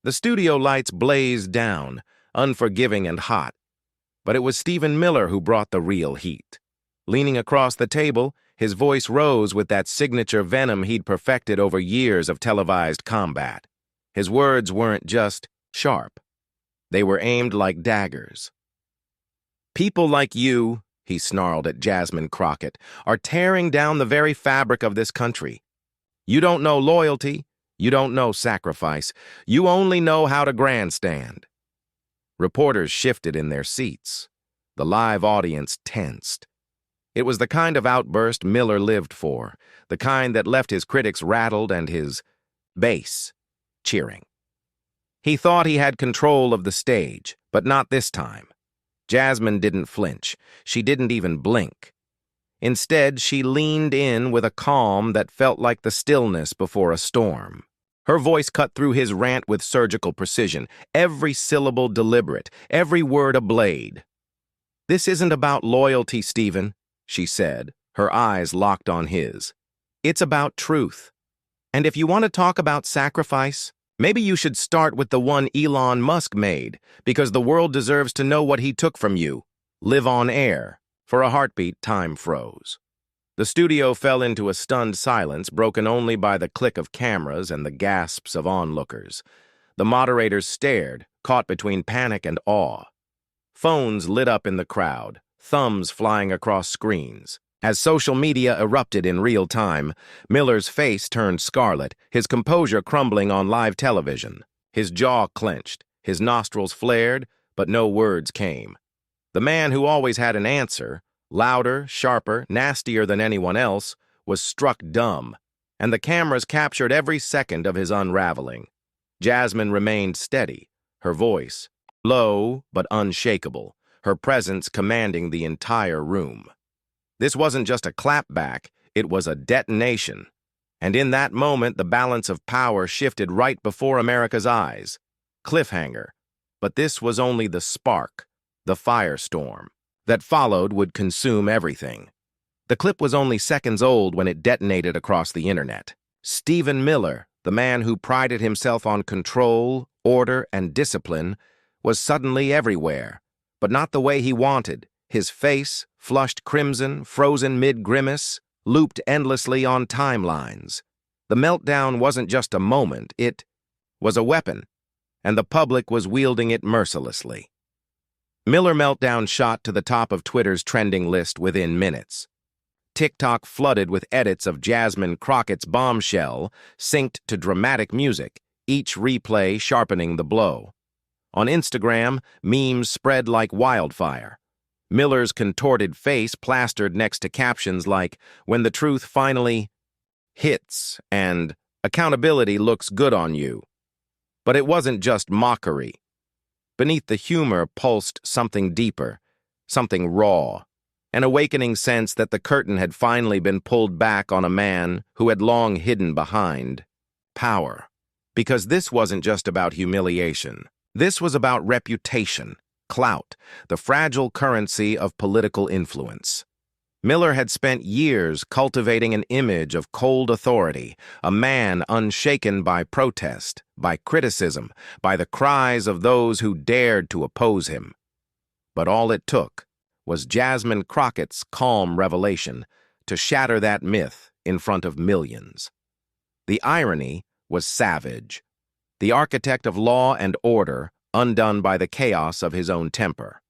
The studio lights blazed down, unforgiving and hot. But it was Stephen Miller who brought the real heat. Leaning across the table, his voice rose with that signature venom he'd perfected over years of televised combat. His words weren't just sharp. They were aimed like daggers. "People like you," he snarled at Jasmine Crockett, "are tearing down the very fabric of this country. You don't know loyalty. You don't know sacrifice. You only know how to grandstand." Reporters shifted in their seats. The live audience tensed. It was the kind of outburst Miller lived for, the kind that left his critics rattled and his base cheering. He thought he had control of the stage, but not this time. Jasmine didn't flinch. She didn't even blink. Instead, she leaned in with a calm that felt like the stillness before a storm. Her voice cut through his rant with surgical precision, every syllable deliberate, every word a blade. "This isn't about loyalty, Stephen," she said, her eyes locked on his. "It's about truth. And if you want to talk about sacrifice, maybe you should start with the one Elon Musk made, because the world deserves to know what he took from you. Live on air." For a heartbeat, time froze. The studio fell into a stunned silence, broken only by the click of cameras and the gasps of onlookers. The moderators stared, caught between panic and awe. Phones lit up in the crowd, thumbs flying across screens. As social media erupted in real time, Miller's face turned scarlet, his composure crumbling on live television. His jaw clenched, his nostrils flared, but no words came. The man who always had an answer, louder, sharper, nastier than anyone else, was struck dumb, and the cameras captured every second of his unraveling. Jasmine remained steady, her voice low but unshakable, her presence commanding the entire room. This wasn't just a clapback, it was a detonation. And in that moment, the balance of power shifted right before America's eyes. Cliffhanger. But this was only the spark. The firestorm that followed would consume everything. The clip was only seconds old when it detonated across the internet. Stephen Miller, the man who prided himself on control, order, and discipline, was suddenly everywhere, but not the way he wanted. His face, flushed crimson, frozen mid-grimace, looped endlessly on timelines. The meltdown wasn't just a moment, it was a weapon, and the public was wielding it mercilessly. Miller Meltdown shot to the top of Twitter's trending list within minutes. TikTok flooded with edits of Jasmine Crockett's Bombshell, synced to dramatic music, each replay sharpening the blow. On Instagram, memes spread like wildfire. Miller's contorted face plastered next to captions like, "When the truth finally hits," and "Accountability looks good on you." But it wasn't just mockery. Beneath the humor pulsed something deeper, something raw, an awakening sense that the curtain had finally been pulled back on a man who had long hidden behind power. Because this wasn't just about humiliation. This was about reputation, clout, the fragile currency of political influence. Miller had spent years cultivating an image of cold authority, a man unshaken by protest, by criticism, by the cries of those who dared to oppose him. But all it took was Jasmine Crockett's calm revelation to shatter that myth in front of millions. The irony was savage. The architect of law and order undone by the chaos of his own temper.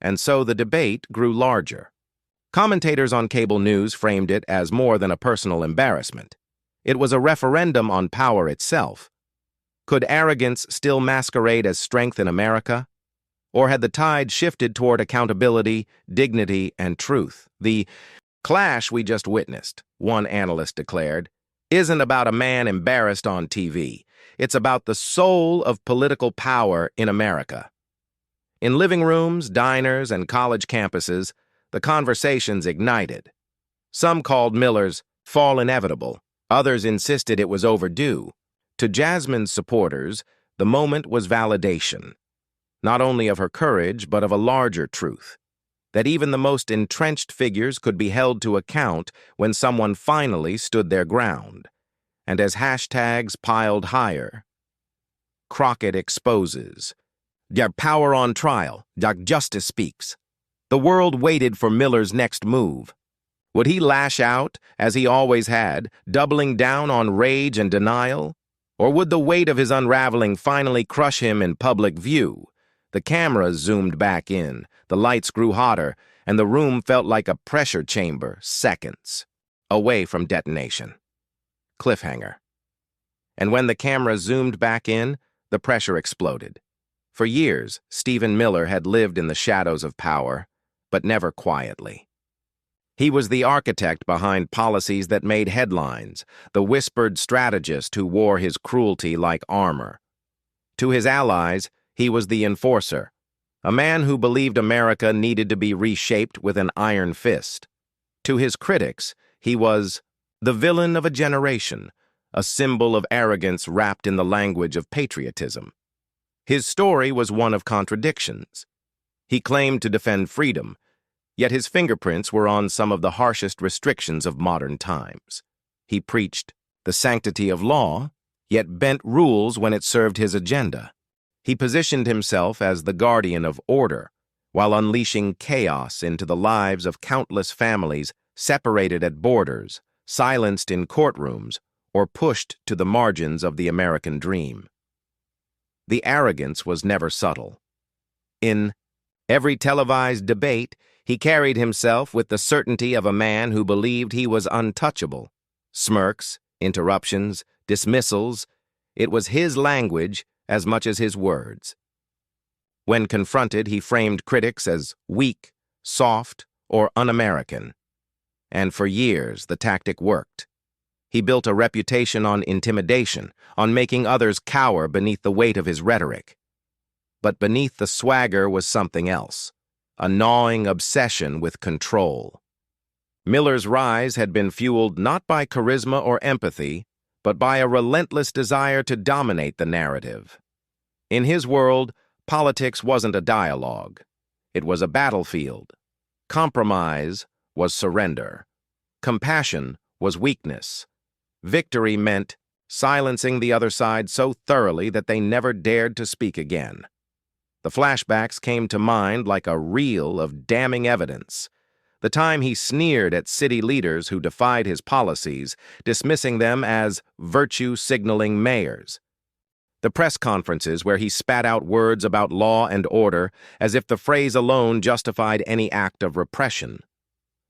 And so the debate grew larger. Commentators on cable news framed it as more than a personal embarrassment. It was a referendum on power itself. Could arrogance still masquerade as strength in America? Or had the tide shifted toward accountability, dignity, and truth? The clash we just witnessed, one analyst declared, isn't about a man embarrassed on TV. It's about the soul of political power in America. In living rooms, diners, and college campuses, the conversations ignited. Some called Miller's fall inevitable. Others insisted it was overdue. To Jasmine's supporters, the moment was validation, not only of her courage, but of a larger truth, that even the most entrenched figures could be held to account when someone finally stood their ground. And as hashtags piled higher, Crockett exposes. Their power on trial. Their justice speaks. The world waited for Miller's next move. Would he lash out, as he always had, doubling down on rage and denial? Or would the weight of his unraveling finally crush him in public view? The cameras zoomed back in, the lights grew hotter, and the room felt like a pressure chamber, seconds away from detonation. Cliffhanger. And when the camera zoomed back in, the pressure exploded. For years, Stephen Miller had lived in the shadows of power, but never quietly. He was the architect behind policies that made headlines, the whispered strategist who wore his cruelty like armor. To his allies, he was the enforcer, a man who believed America needed to be reshaped with an iron fist. To his critics, he was the villain of a generation, a symbol of arrogance wrapped in the language of patriotism. His story was one of contradictions. He claimed to defend freedom, yet his fingerprints were on some of the harshest restrictions of modern times. He preached the sanctity of law, yet bent rules when it served his agenda. He positioned himself as the guardian of order, while unleashing chaos into the lives of countless families separated at borders, silenced in courtrooms, or pushed to the margins of the American dream. The arrogance was never subtle. In every televised debate, he carried himself with the certainty of a man who believed he was untouchable. Smirks, interruptions, dismissals, it was his language as much as his words. When confronted, he framed critics as weak, soft, or un-American. And for years, the tactic worked. He built a reputation on intimidation, on making others cower beneath the weight of his rhetoric. But beneath the swagger was something else, a gnawing obsession with control. Miller's rise had been fueled not by charisma or empathy, but by a relentless desire to dominate the narrative. In his world, politics wasn't a dialogue. It was a battlefield. Compromise was surrender. Compassion was weakness. Victory meant silencing the other side so thoroughly that they never dared to speak again. The flashbacks came to mind like a reel of damning evidence. The time he sneered at city leaders who defied his policies, dismissing them as virtue-signaling mayors. The press conferences where he spat out words about law and order as if the phrase alone justified any act of repression.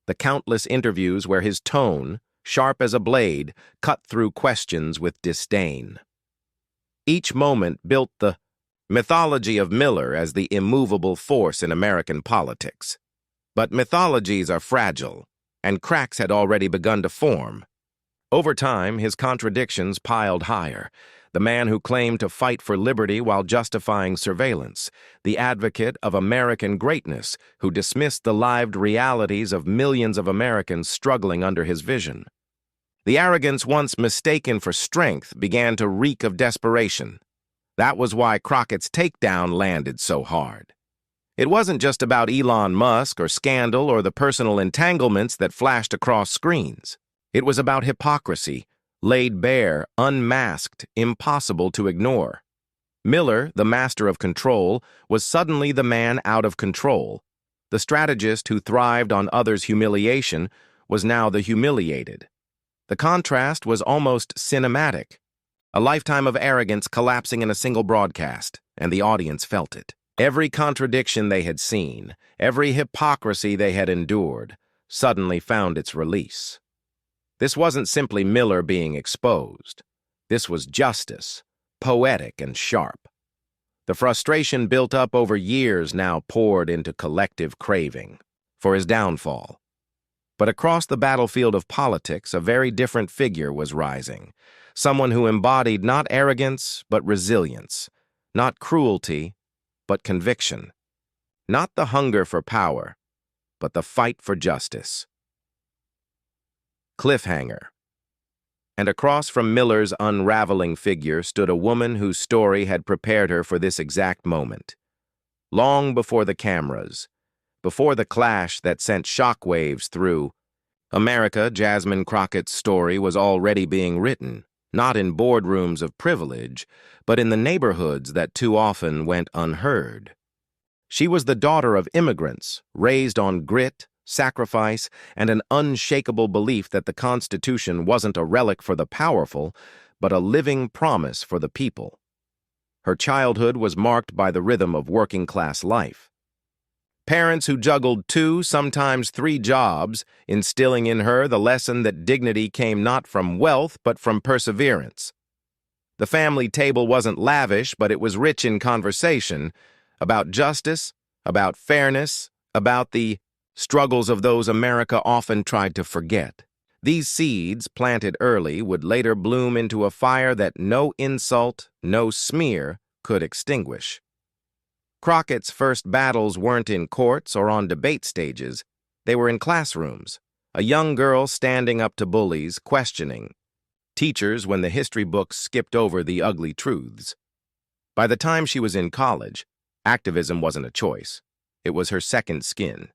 The countless interviews where his tone, sharp as a blade, cut through questions with disdain. Each moment built the mythology of Miller as the immovable force in American politics. But mythologies are fragile, and cracks had already begun to form. Over time, his contradictions piled higher. The man who claimed to fight for liberty while justifying surveillance, the advocate of American greatness who dismissed the lived realities of millions of Americans struggling under his vision. The arrogance once mistaken for strength began to reek of desperation. That was why Crockett's takedown landed so hard. It wasn't just about Elon Musk or scandal or the personal entanglements that flashed across screens. It was about hypocrisy, laid bare, unmasked, impossible to ignore. Miller, the master of control, was suddenly the man out of control. The strategist who thrived on others' humiliation was now the humiliated. The contrast was almost cinematic. A lifetime of arrogance collapsing in a single broadcast, and the audience felt it. Every contradiction they had seen, every hypocrisy they had endured, suddenly found its release. This wasn't simply Miller being exposed. This was justice, poetic and sharp. The frustration built up over years now poured into collective craving for his downfall. But across the battlefield of politics, a very different figure was rising, someone who embodied not arrogance, but resilience, not cruelty, but conviction, not the hunger for power, but the fight for justice. Cliffhanger. And across from Miller's unraveling figure stood a woman whose story had prepared her for this exact moment. Long before the cameras, before the clash that sent shockwaves through America, Jasmine Crockett's story was already being written, not in boardrooms of privilege, but in the neighborhoods that too often went unheard. She was the daughter of immigrants, raised on grit, sacrifice, and an unshakable belief that the Constitution wasn't a relic for the powerful, but a living promise for the people. Her childhood was marked by the rhythm of working-class life. Parents who juggled 2, sometimes 3 jobs, instilling in her the lesson that dignity came not from wealth but from perseverance. The family table wasn't lavish, but it was rich in conversation about justice, about fairness, about the struggles of those America often tried to forget. These seeds, planted early, would later bloom into a fire that no insult, no smear could extinguish. Crockett's first battles weren't in courts or on debate stages. They were in classrooms, a young girl standing up to bullies, questioning teachers when the history books skipped over the ugly truths. By the time she was in college, activism wasn't a choice. It was her second skin.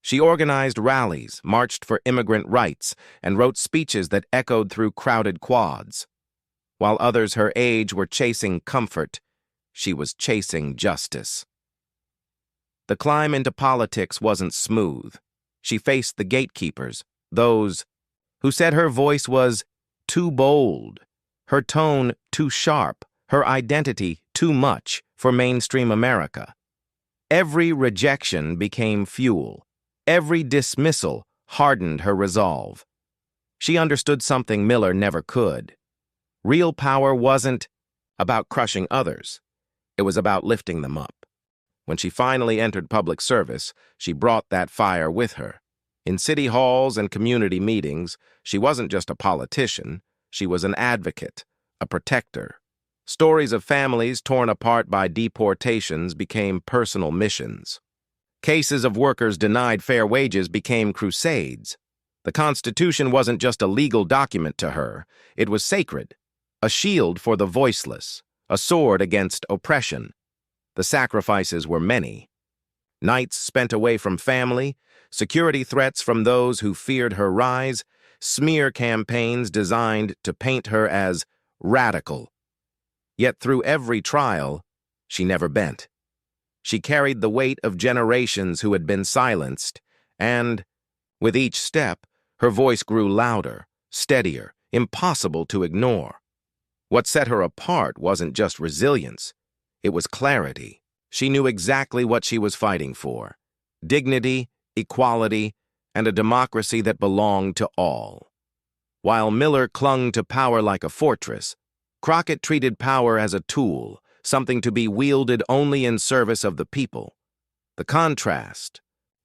She organized rallies, marched for immigrant rights, and wrote speeches that echoed through crowded quads. While others her age were chasing comfort, she was chasing justice. The climb into politics wasn't smooth. She faced the gatekeepers, those who said her voice was too bold, her tone too sharp, her identity too much for mainstream America. Every rejection became fuel. Every dismissal hardened her resolve. She understood something Miller never could. Real power wasn't about crushing others. It was about lifting them up. When she finally entered public service, she brought that fire with her. In city halls and community meetings, she wasn't just a politician. She was an advocate, a protector. Stories of families torn apart by deportations became personal missions. Cases of workers denied fair wages became crusades. The Constitution wasn't just a legal document to her. It was sacred, a shield for the voiceless, a sword against oppression. The sacrifices were many. Nights spent away from family, security threats from those who feared her rise, smear campaigns designed to paint her as radical. Yet through every trial, she never bent. She carried the weight of generations who had been silenced, and, with each step, her voice grew louder, steadier, impossible to ignore. What set her apart wasn't just resilience. It was clarity. She knew exactly what she was fighting for: dignity, equality, and a democracy that belonged to all. While Miller clung to power like a fortress, Crockett treated power as a tool, something to be wielded only in service of the people. The contrast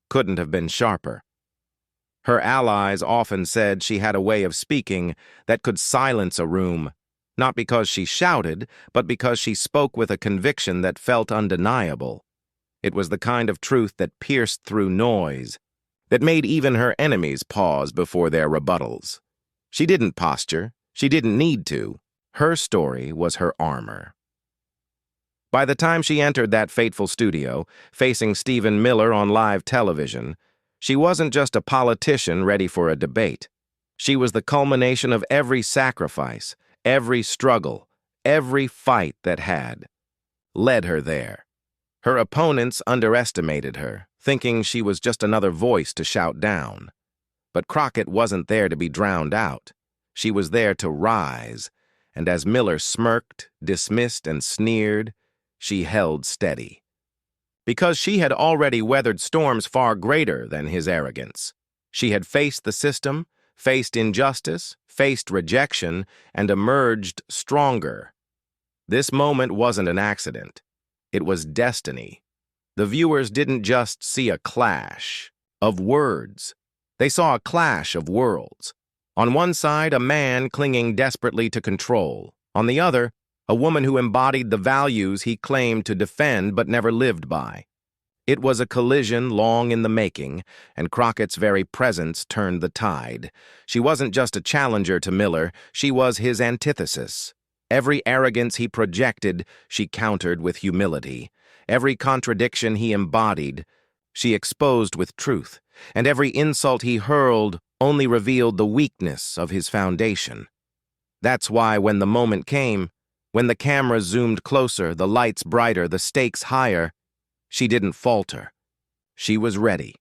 couldn't have been sharper. Her allies often said she had a way of speaking that could silence a room, not because she shouted, but because she spoke with a conviction that felt undeniable. It was the kind of truth that pierced through noise, that made even her enemies pause before their rebuttals. She didn't posture. She didn't need to. Her story was her armor. By the time she entered that fateful studio, facing Stephen Miller on live television, she wasn't just a politician ready for a debate. She was the culmination of every sacrifice, every struggle, every fight that had led her there. Her opponents underestimated her, thinking she was just another voice to shout down. But Crockett wasn't there to be drowned out. She was there to rise, and as Miller smirked, dismissed, and sneered, she held steady. Because she had already weathered storms far greater than his arrogance. She had faced the system, faced injustice, faced rejection, and emerged stronger. This moment wasn't an accident. It was destiny. The viewers didn't just see a clash of words. They saw a clash of worlds. On one side, a man clinging desperately to control. On the other, a woman who embodied the values he claimed to defend but never lived by. It was a collision long in the making, and Crockett's very presence turned the tide. She wasn't just a challenger to Miller, she was his antithesis. Every arrogance he projected, she countered with humility. Every contradiction he embodied, she exposed with truth. And every insult he hurled only revealed the weakness of his foundation. That's why when the moment came, when the camera zoomed closer, the lights brighter, the stakes higher, she didn't falter. She was ready.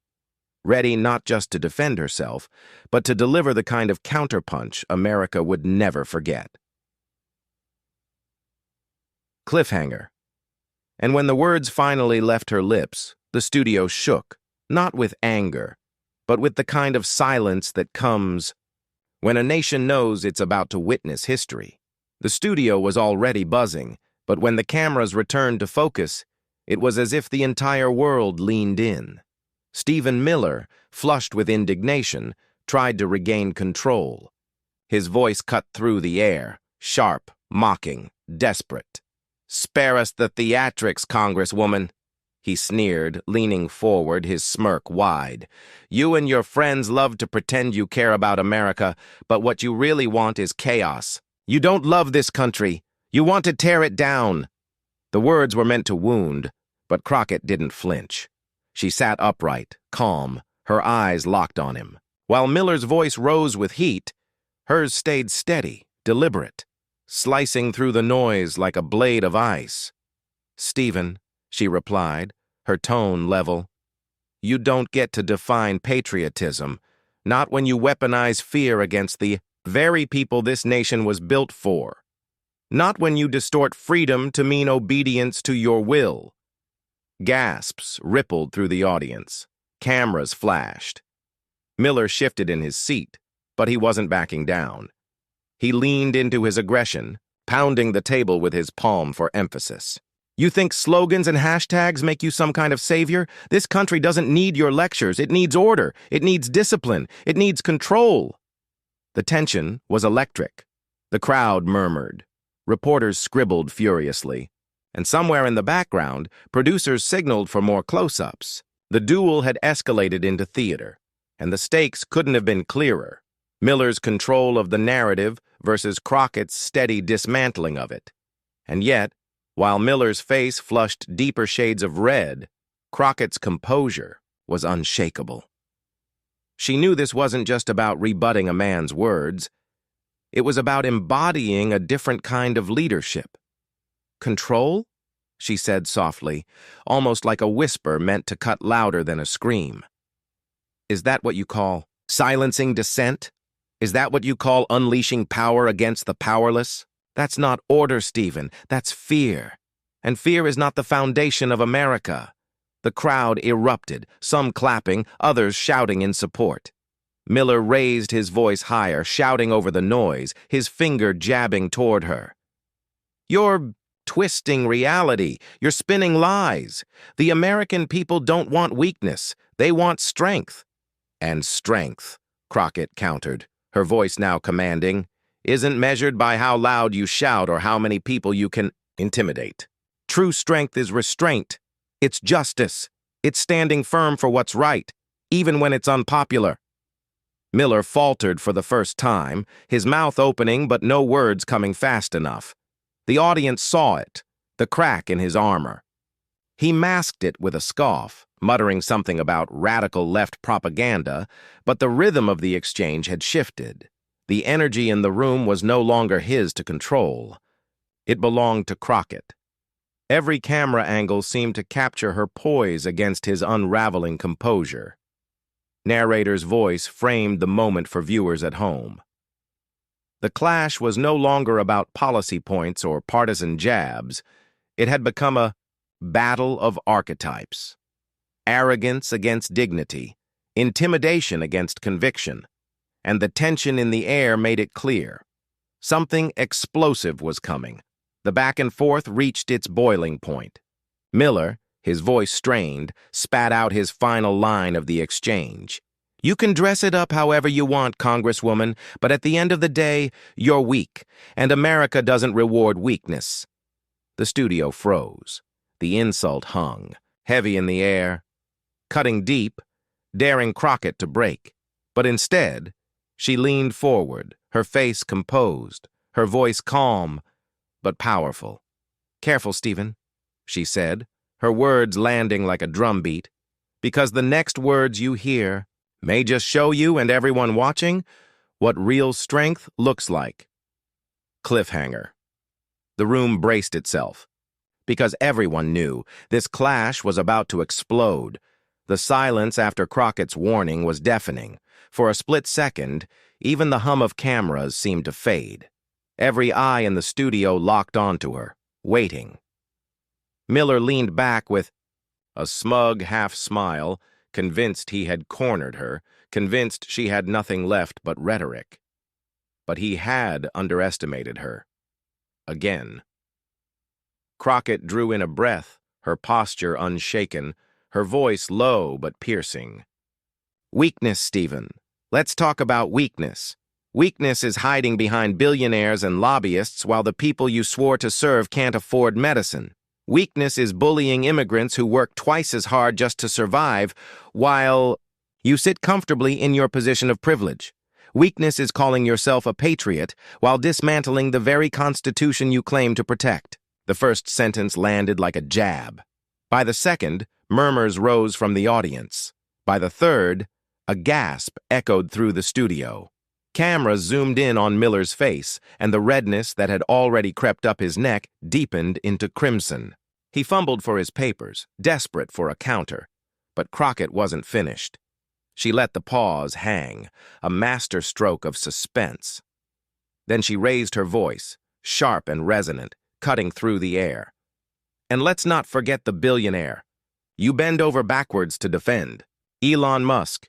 Ready not just to defend herself, but to deliver the kind of counterpunch America would never forget. Cliffhanger. And when the words finally left her lips, the studio shook, not with anger, but with the kind of silence that comes when a nation knows it's about to witness history. The studio was already buzzing, but when the cameras returned to focus, it was as if the entire world leaned in. Stephen Miller, flushed with indignation, tried to regain control. His voice cut through the air, sharp, mocking, desperate. "Spare us the theatrics, Congresswoman," he sneered, leaning forward, his smirk wide. "You and your friends love to pretend you care about America, but what you really want is chaos. You don't love this country. You want to tear it down." The words were meant to wound, but Crockett didn't flinch. She sat upright, calm, her eyes locked on him. While Miller's voice rose with heat, hers stayed steady, deliberate, slicing through the noise like a blade of ice. "Stephen," she replied, her tone level, "you don't get to define patriotism, not when you weaponize fear against the very people this nation was built for. Not when you distort freedom to mean obedience to your will." Gasps rippled through the audience. Cameras flashed. Miller shifted in his seat, but he wasn't backing down. He leaned into his aggression, pounding the table with his palm for emphasis. "You think slogans and hashtags make you some kind of savior? This country doesn't need your lectures. It needs order. It needs discipline. It needs control." The tension was electric. The crowd murmured. Reporters scribbled furiously. And somewhere in the background, producers signaled for more close-ups. The duel had escalated into theater, and the stakes couldn't have been clearer. Miller's control of the narrative versus Crockett's steady dismantling of it. And yet, while Miller's face flushed deeper shades of red, Crockett's composure was unshakable. She knew this wasn't just about rebutting a man's words. It was about embodying a different kind of leadership. "Control?" she said softly, almost like a whisper meant to cut louder than a scream. "Is that what you call silencing dissent? Is that what you call unleashing power against the powerless? That's not order, Stephen. That's fear. And fear is not the foundation of America." The crowd erupted, some clapping, others shouting in support. Miller raised his voice higher, shouting over the noise, his finger jabbing toward her. "You're twisting reality. You're spinning lies. The American people don't want weakness. They want strength." "And strength," Crockett countered, her voice now commanding, "isn't measured by how loud you shout or how many people you can intimidate. True strength is restraint. It's justice. It's standing firm for what's right, even when it's unpopular." Miller faltered for the first time, his mouth opening but no words coming fast enough. The audience saw it, the crack in his armor. He masked it with a scoff, muttering something about radical left propaganda, but the rhythm of the exchange had shifted. The energy in the room was no longer his to control. It belonged to Crockett. Every camera angle seemed to capture her poise against his unraveling composure. Narrator's voice framed the moment for viewers at home. The clash was no longer about policy points or partisan jabs. It had become a battle of archetypes. Arrogance against dignity, intimidation against conviction, and the tension in the air made it clear. Something explosive was coming. The back and forth reached its boiling point. Miller, his voice strained, spat out his final line of the exchange. "You can dress it up however you want, Congresswoman, but at the end of the day, you're weak, and America doesn't reward weakness." The studio froze. The insult hung, heavy in the air, cutting deep, daring Crockett to break. But instead, she leaned forward, her face composed, her voice calm, but powerful. "Careful, Stephen," she said, her words landing like a drumbeat, "because the next words you hear may just show you and everyone watching what real strength looks like." Cliffhanger. The room braced itself, because everyone knew this clash was about to explode. The silence after Crockett's warning was deafening. For a split second, even the hum of cameras seemed to fade. Every eye in the studio locked onto her, waiting. Miller leaned back with a smug half-smile, convinced he had cornered her, convinced she had nothing left but rhetoric. But he had underestimated her. Again. Crockett drew in a breath, her posture unshaken, her voice low but piercing. Weakness, Stephen. Let's talk about weakness. Weakness is hiding behind billionaires and lobbyists while the people you swore to serve can't afford medicine. Weakness is bullying immigrants who work twice as hard just to survive, while you sit comfortably in your position of privilege. Weakness is calling yourself a patriot while dismantling the very Constitution you claim to protect. The first sentence landed like a jab. By the second, murmurs rose from the audience. By the third, a gasp echoed through the studio. Cameras zoomed in on Miller's face, and the redness that had already crept up his neck deepened into crimson. He fumbled for his papers, desperate for a counter. But Crockett wasn't finished. She let the pause hang, a masterstroke of suspense. Then she raised her voice, sharp and resonant, cutting through the air. And let's not forget the billionaire. You bend over backwards to defend. Elon Musk.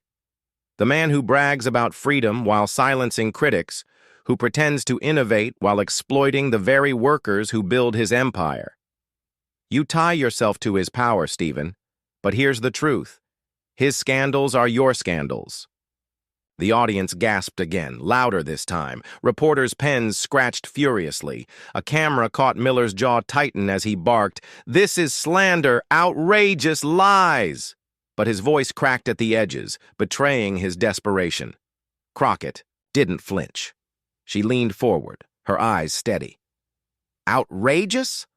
The man who brags about freedom while silencing critics, who pretends to innovate while exploiting the very workers who build his empire. You tie yourself to his power, Stephen, but here's the truth. His scandals are your scandals. The audience gasped again, louder this time. Reporters' pens scratched furiously. A camera caught Miller's jaw tighten as he barked, "This is slander, outrageous lies!" But his voice cracked at the edges, betraying his desperation. Crockett didn't flinch. She leaned forward, her eyes steady. Outrageous?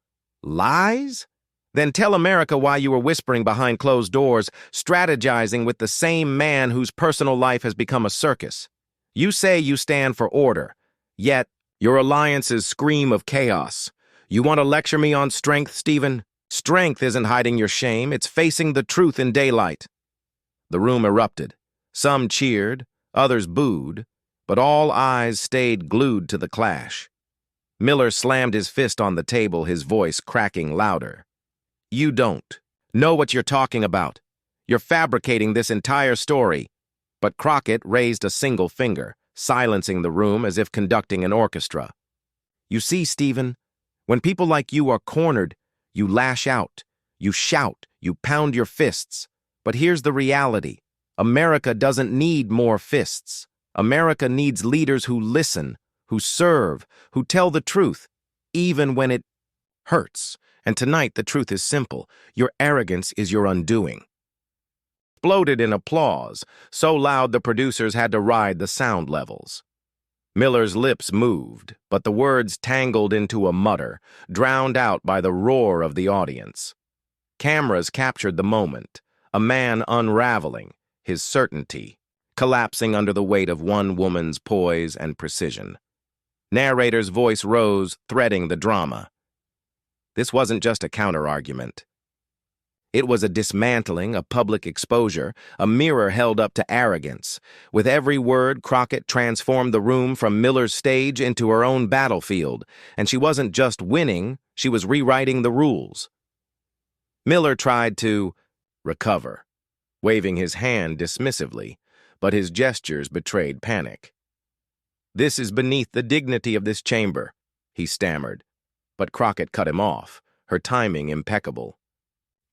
Lies? Then tell America why you were whispering behind closed doors, strategizing with the same man whose personal life has become a circus. You say you stand for order, yet your alliances scream of chaos. You want to lecture me on strength, Stephen? Strength isn't hiding your shame, it's facing the truth in daylight. The room erupted. Some cheered, others booed, but all eyes stayed glued to the clash. Miller slammed his fist on the table, his voice cracking louder. You don't know what you're talking about. You're fabricating this entire story. But Crockett raised a single finger, silencing the room as if conducting an orchestra. You see, Stephen, when people like you are cornered, you lash out, you shout, you pound your fists. But here's the reality. America doesn't need more fists. America needs leaders who listen, who serve, who tell the truth, even when it hurts. And tonight the truth is simple. Your arrogance is your undoing. Exploded in applause, so loud the producers had to ride the sound levels. Miller's lips moved, but the words tangled into a mutter, drowned out by the roar of the audience. Cameras captured the moment, a man unraveling, his certainty, collapsing under the weight of one woman's poise and precision. Narrator's voice rose, threading the drama. This wasn't just a counter-argument. It was a dismantling, a public exposure, a mirror held up to arrogance. With every word, Crockett transformed the room from Miller's stage into her own battlefield, and she wasn't just winning, she was rewriting the rules. Miller tried to recover, waving his hand dismissively, but his gestures betrayed panic. This is beneath the dignity of this chamber, he stammered, but Crockett cut him off, her timing impeccable.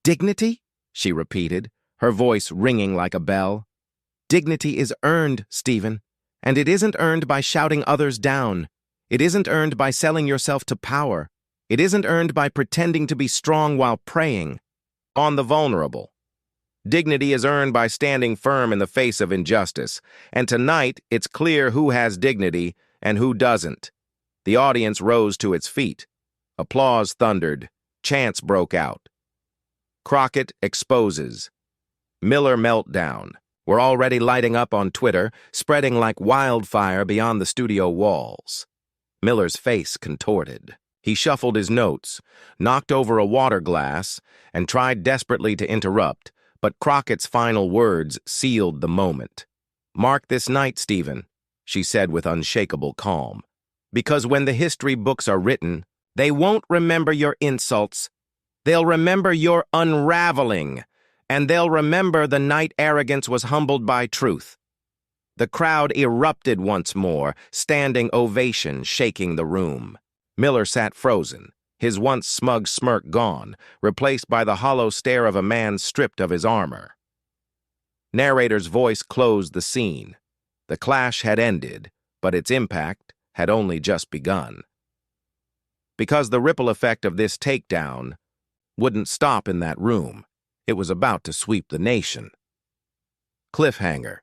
Dignity? She repeated, her voice ringing like a bell. Dignity is earned, Stephen, and it isn't earned by shouting others down. It isn't earned by selling yourself to power. It isn't earned by pretending to be strong while preying on the vulnerable. Dignity is earned by standing firm in the face of injustice, and tonight it's clear who has dignity and who doesn't. The audience rose to its feet. Applause thundered. Chants broke out. Crockett exposes. Miller meltdown. We're already lighting up on Twitter, spreading like wildfire beyond the studio walls. Miller's face contorted. He shuffled his notes, knocked over a water glass, and tried desperately to interrupt, but Crockett's final words sealed the moment. "Mark this night, Stephen," she said with unshakable calm, "because when the history books are written, they won't remember your insults. They'll remember your unraveling, and they'll remember the night arrogance was humbled by truth." The crowd erupted once more, standing ovation shaking the room. Miller sat frozen, his once smug smirk gone, replaced by the hollow stare of a man stripped of his armor. Narrator's voice closed the scene. The clash had ended, but its impact had only just begun. Because the ripple effect of this takedown wouldn't stop in that room. It was about to sweep the nation. Cliffhanger.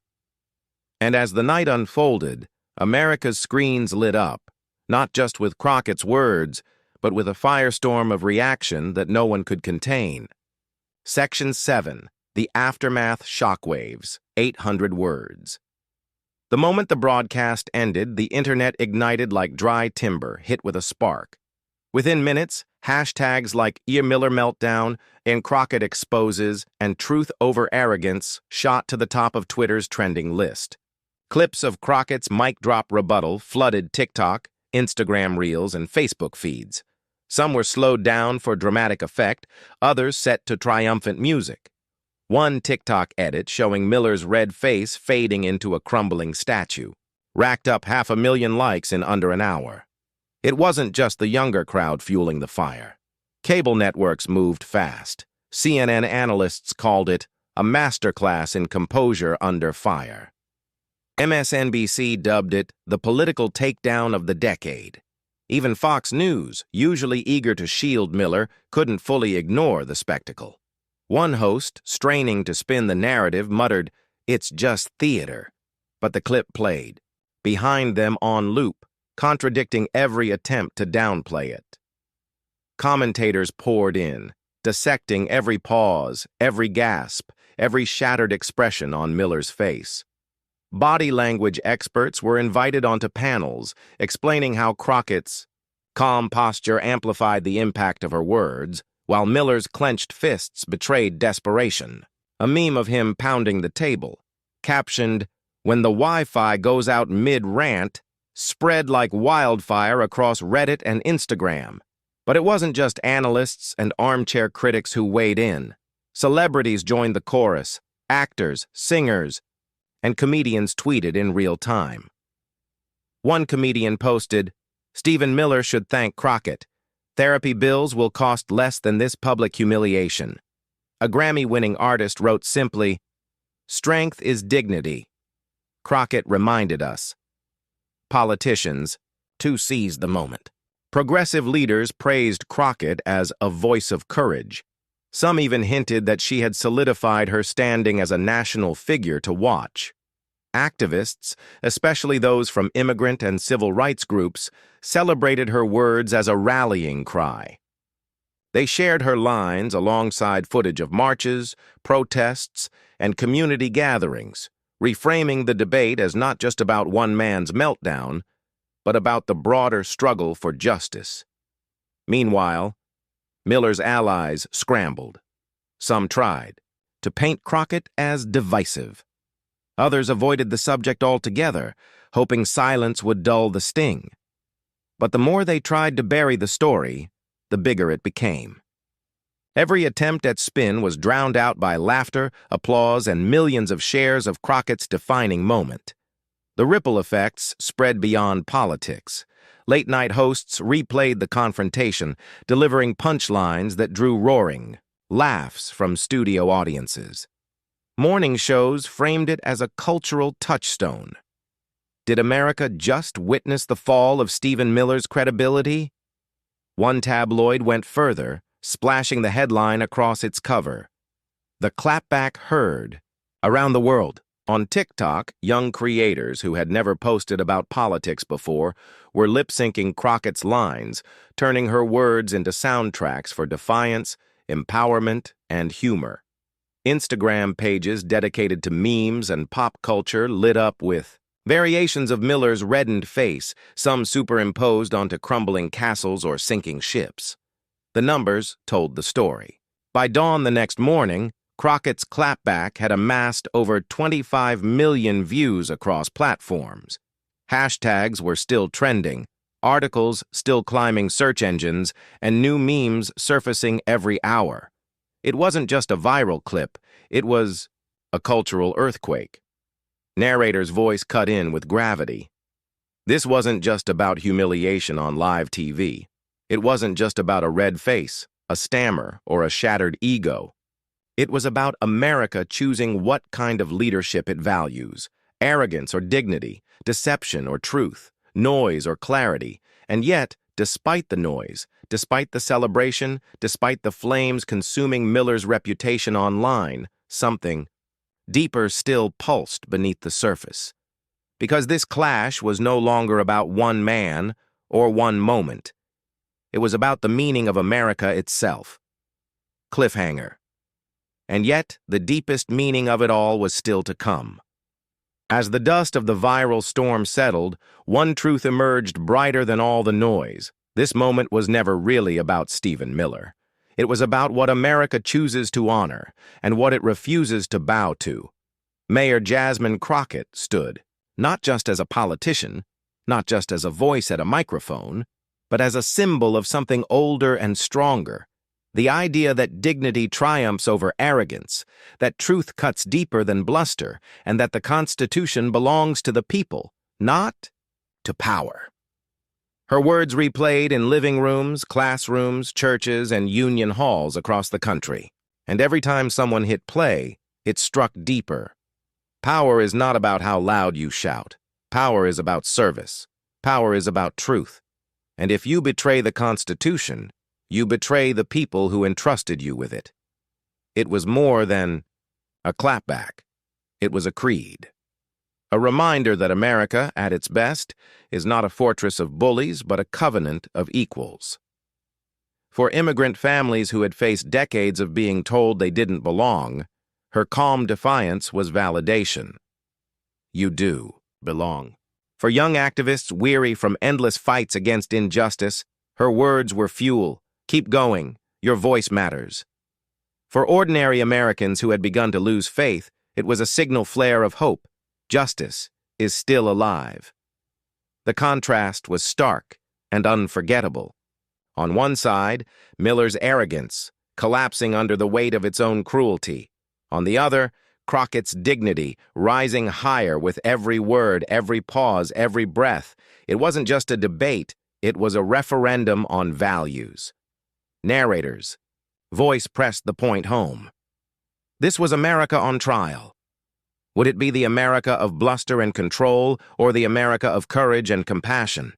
And as the night unfolded, America's screens lit up, not just with Crockett's words, but with a firestorm of reaction that no one could contain. Section 7. The Aftermath Shockwaves, 800 words. The moment the broadcast ended, the internet ignited like dry timber, hit with a spark. Within minutes, hashtags like Miller Meltdown, and Crockett Exposes, and Truth Over Arrogance shot to the top of Twitter's trending list. Clips of Crockett's mic drop rebuttal flooded TikTok, Instagram Reels, and Facebook feeds. Some were slowed down for dramatic effect, others set to triumphant music. One TikTok edit showing Miller's red face fading into a crumbling statue racked up 500,000 likes in under an hour. It wasn't just the younger crowd fueling the fire. Cable networks moved fast. CNN analysts called it a masterclass in composure under fire. MSNBC dubbed it the political takedown of the decade. Even Fox News, usually eager to shield Miller, couldn't fully ignore the spectacle. One host, straining to spin the narrative, muttered, "It's just theater." But the clip played, behind them on loop, contradicting every attempt to downplay it. Commentators poured in, dissecting every pause, every gasp, every shattered expression on Miller's face. Body language experts were invited onto panels, explaining how Crockett's calm posture amplified the impact of her words, while Miller's clenched fists betrayed desperation. A meme of him pounding the table, captioned, "When the Wi-Fi goes out mid-rant," spread like wildfire across Reddit and Instagram. But it wasn't just analysts and armchair critics who weighed in. Celebrities joined the chorus, actors, singers, and comedians tweeted in real time. One comedian posted, "Stephen Miller should thank Crockett. Therapy bills will cost less than this public humiliation." A Grammy-winning artist wrote simply, "Strength is dignity." Crockett reminded us. Politicians, to seize the moment. Progressive leaders praised Crockett as a voice of courage. Some even hinted that she had solidified her standing as a national figure to watch. Activists, especially those from immigrant and civil rights groups, celebrated her words as a rallying cry. They shared her lines alongside footage of marches, protests, and community gatherings, reframing the debate as not just about one man's meltdown, but about the broader struggle for justice. Meanwhile, Miller's allies scrambled. Some tried to paint Crockett as divisive. Others avoided the subject altogether, hoping silence would dull the sting. But the more they tried to bury the story, the bigger it became. Every attempt at spin was drowned out by laughter, applause, and millions of shares of Crockett's defining moment. The ripple effects spread beyond politics. Late-night hosts replayed the confrontation, delivering punchlines that drew roaring, laughs from studio audiences. Morning shows framed it as a cultural touchstone. Did America just witness the fall of Stephen Miller's credibility? One tabloid went further, splashing the headline across its cover. "The Clapback Heard." Around the world, on TikTok, young creators who had never posted about politics before were lip-syncing Crockett's lines, turning her words into soundtracks for defiance, empowerment, and humor. Instagram pages dedicated to memes and pop culture lit up with Variations of Miller's reddened face, some superimposed onto crumbling castles or sinking ships. The numbers told the story. By dawn the next morning, Crockett's Clapback had amassed over 25 million views across platforms. Hashtags were still trending, articles still climbing search engines, and new memes surfacing every hour. It wasn't just a viral clip, it was a cultural earthquake. Narrator's voice cut in with gravity. This wasn't just about humiliation on live TV. It wasn't just about a red face, a stammer, or a shattered ego. It was about America choosing what kind of leadership it values: arrogance or dignity, deception or truth, noise or clarity. And yet, despite the noise, despite the celebration, despite the flames consuming Miller's reputation online, something deeper still pulsed beneath the surface. Because this clash was no longer about one man or one moment. It was about the meaning of America itself. Cliffhanger. And yet, the deepest meaning of it all was still to come. As the dust of the viral storm settled, one truth emerged brighter than all the noise. This moment was never really about Stephen Miller. It was about what America chooses to honor and what it refuses to bow to. Mayor Jasmine Crockett stood, not just as a politician, not just as a voice at a microphone, but as a symbol of something older and stronger. The idea that dignity triumphs over arrogance, that truth cuts deeper than bluster, and that the Constitution belongs to the people, not to power. Her words replayed in living rooms, classrooms, churches, and union halls across the country. And every time someone hit play, it struck deeper. Power is not about how loud you shout. Power is about service. Power is about truth. And if you betray the Constitution, you betray the people who entrusted you with it. It was more than a clapback. It was a creed. A reminder that America, at its best, is not a fortress of bullies, but a covenant of equals. For immigrant families who had faced decades of being told they didn't belong, her calm defiance was validation. You do belong. For young activists weary from endless fights against injustice, her words were fuel. Keep going. Your voice matters. For ordinary Americans who had begun to lose faith, it was a signal flare of hope. Justice is still alive. The contrast was stark and unforgettable. On one side, Miller's arrogance, collapsing under the weight of its own cruelty. On the other, Crockett's dignity, rising higher with every word, every pause, every breath. It wasn't just a debate, it was a referendum on values. Narrators. Voice pressed the point home. This was America on trial. Would it be the America of bluster and control, or the America of courage and compassion?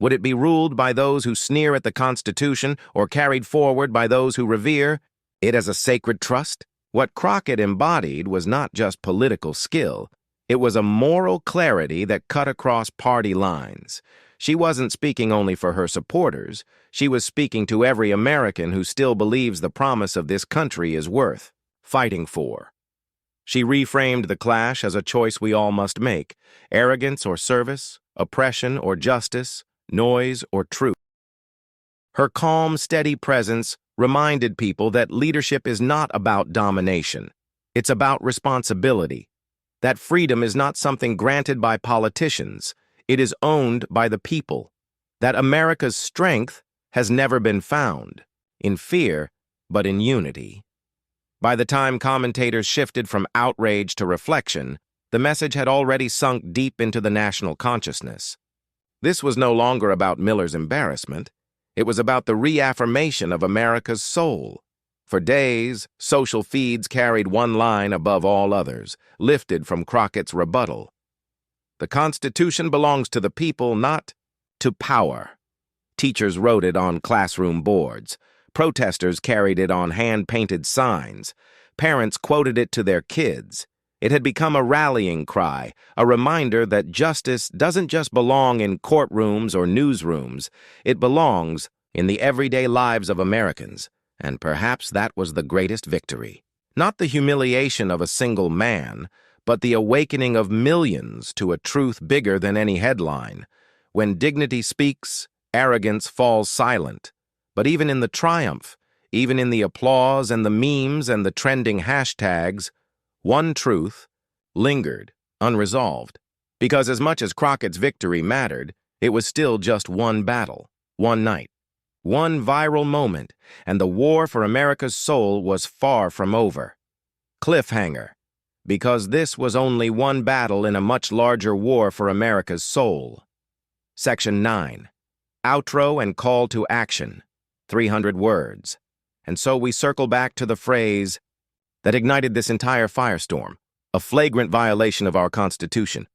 Would it be ruled by those who sneer at the Constitution, or carried forward by those who revere it as a sacred trust? What Crockett embodied was not just political skill. It was a moral clarity that cut across party lines. She wasn't speaking only for her supporters. She was speaking to every American who still believes the promise of this country is worth fighting for. She reframed the clash as a choice we all must make: arrogance or service, oppression or justice, noise or truth. Her calm, steady presence reminded people that leadership is not about domination. It's about responsibility. That freedom is not something granted by politicians. It is owned by the people. That America's strength has never been found in fear, but in unity. By the time commentators shifted from outrage to reflection, the message had already sunk deep into the national consciousness. This was no longer about Miller's embarrassment. It was about the reaffirmation of America's soul. For days, social feeds carried one line above all others, lifted from Crockett's rebuttal. The Constitution belongs to the people, not to power. Teachers wrote it on classroom boards. Protesters carried it on hand-painted signs. Parents quoted it to their kids. It had become a rallying cry, a reminder that justice doesn't just belong in courtrooms or newsrooms. It belongs in the everyday lives of Americans, and perhaps that was the greatest victory. Not the humiliation of a single man, but the awakening of millions to a truth bigger than any headline. When dignity speaks, arrogance falls silent. But even in the triumph, even in the applause and the memes and the trending hashtags, one truth lingered, unresolved. Because as much as Crockett's victory mattered, it was still just one battle, one night, one viral moment, and the war for America's soul was far from over. Cliffhanger. Because this was only one battle in a much larger war for America's soul. Section 9. Outro and call to action. 300 words. And so we circle back to the phrase that ignited this entire firestorm, a flagrant violation of our Constitution.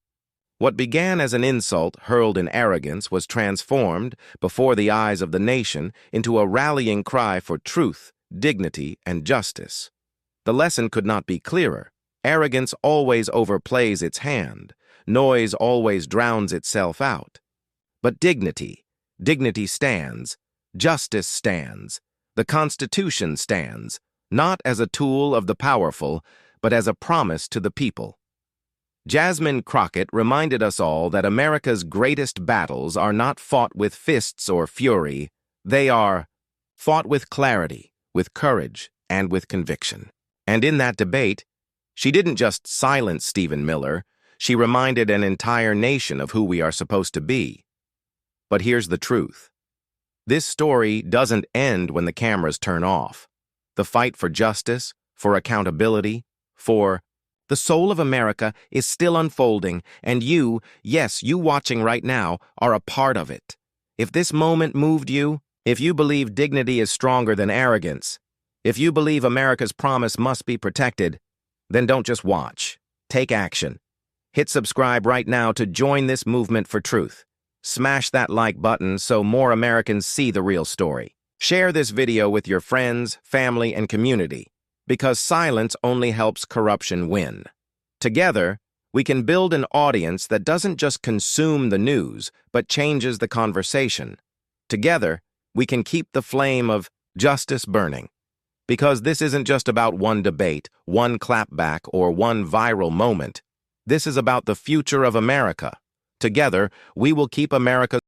What began as an insult hurled in arrogance was transformed, before the eyes of the nation, into a rallying cry for truth, dignity, and justice. The lesson could not be clearer. Arrogance always overplays its hand. Noise always drowns itself out. But dignity stands. Justice stands. The Constitution stands, not as a tool of the powerful, but as a promise to the people. Jasmine Crockett reminded us all that America's greatest battles are not fought with fists or fury. They are fought with clarity, with courage, and with conviction. And in that debate, she didn't just silence Stephen Miller, she reminded an entire nation of who we are supposed to be. But here's the truth. This story doesn't end when the cameras turn off. The fight for justice, for accountability, for the soul of America is still unfolding, and you, yes, you watching right now, are a part of it. If this moment moved you, if you believe dignity is stronger than arrogance, if you believe America's promise must be protected, then don't just watch. Take action. Hit subscribe right now to join this movement for truth. Smash that like button so more Americans see the real story. Share this video with your friends, family, and community, because silence only helps corruption win. Together, we can build an audience that doesn't just consume the news, but changes the conversation. Together, we can keep the flame of justice burning. Because this isn't just about one debate, one clapback, or one viral moment. This is about the future of America. Together, we will keep America